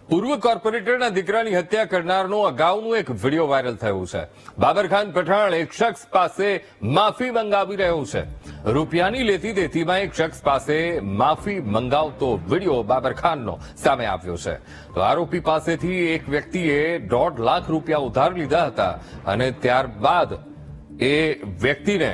પૂર્વ કોર્પોરેટરના દીકરાની હત્યા કરનારનો અગાઉનું એક વિડીયો વાયરલ થયું છે। બાબરખાન પઠાણ એક શખ્સ પાસે માફી મંગાવી રહ્યો છે। રૂપિયાની લેતી દેતીમાં એક શખ્સ પાસે માફી મંગાવતો વિડીયો બાબરખાનનો સામે આવ્યો છે। તો આરોપી પાસેથી એક વ્યક્તિએ 1.5 લાખ રૂપિયા ઉધાર લીધા હતા અને ત્યારબાદ એ વ્યક્તિને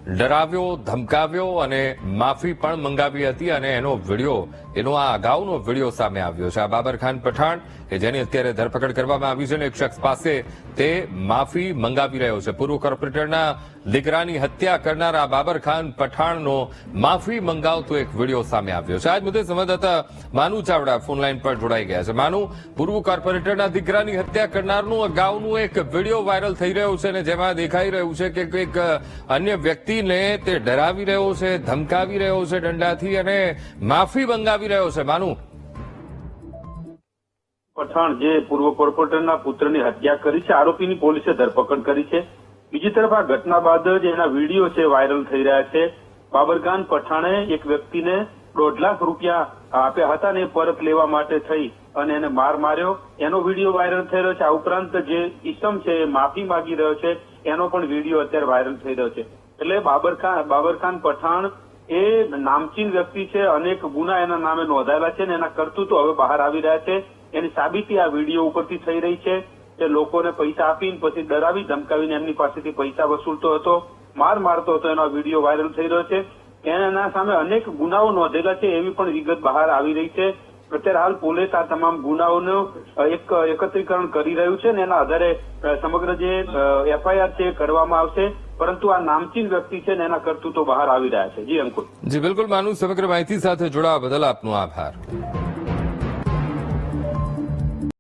ડરાવ્યો, ધમકાવ્યો અને માફી પણ મંગાવી હતી અને એનો આ અગાઉનો વિડીયો સામે આવ્યો છે। આ બાબરખાન પઠાણ કે જેની અત્યારે ધરપકડ કરવામાં આવી છે અને એક શખ્સ પાસે તે માફી મંગાવી રહ્યો છે। પૂર્વ કોર્પોરેટરના દીકરાની હત્યા કરનારા બાબરખાન પઠાણનો માફી મંગાવતો એક વિડીયો સામે આવ્યો છે। આજ મુદ્દે સંવાદદાતા માનુ ચાવડા ફોનલાઈન પર જોડાઈ ગયા છે। માનુ, પૂર્વ કોર્પોરેટરના દીકરાની હત્યા કરનારનું અગાઉનું એક વિડીયો વાયરલ થઈ રહ્યો છે અને જેમાં દેખાઈ રહ્યું છે કે કોઈક અન્ય વ્યક્તિને તે ડરાવી રહ્યો છે, ધમકાવી રહ્યો છે દંડાથી અને માફી મંગાવી રહ્યો છે। માનુ, પઠાણ જે પૂર્વ કોર્પોરેટરના પુત્રની હત્યા કરી છે, આરોપીની પોલીસે ધરપકડ કરી છે। બીજી તરફ આ ઘટના બાદ જ એના વિડીયો છે વાયરલ થઈ રહ્યા છે। બાબરખાન પઠાણે એક વ્યક્તિને 1.5 લાખ રૂપિયા આપ્યા હતા ને પરત લેવા માટે થઈ અને એને માર માર્યો, એનો વિડીયો વાયરલ થઈ રહ્યો છે। આ ઉપરાંત જે ઈસમ છે એ માફી માંગી રહ્યો છે, એનો પણ વિડીયો અત્યારે વાયરલ થઈ રહ્યો છે। એટલે બાબરખાન પઠાણ એ નામચીન વ્યક્તિ છે, અનેક ગુના એના નામે નોંધાયેલા છે ને એના કરતૂતો હવે બહાર આવી રહ્યા છે। એની સાબિતી આ વિડીયો ઉપરથી થઈ રહી છે કે લોકોને પૈસા આપીને પછી ડરાવી ધમકાવીને એમની પાસેથી પૈસા વસૂલતો હતો, માર મારતો હતો, એનો વિડીયો વાયરલ થઈ રહ્યો છે। એના સામે અનેક ગુનાઓ નોંધેલા છે એવી પણ વિગત બહાર આવી રહી છે। અત્યારે હાલ પોલીસ આ તમામ ગુનાઓનું એકત્રીકરણ કરી રહ્યું છે ને એના આધારે સમગ્ર જે એફઆઈઆર છે એ કરવામાં આવશે, પરંતુ આ નામચીન વ્યક્તિ છે ને એના કરતૂતો બહાર આવી રહ્યા છે। જી અંકુર। જી બિલકુલ માનુ, સમગ્ર માહિતી સાથે જોડાવા બદલ આપનો આભાર।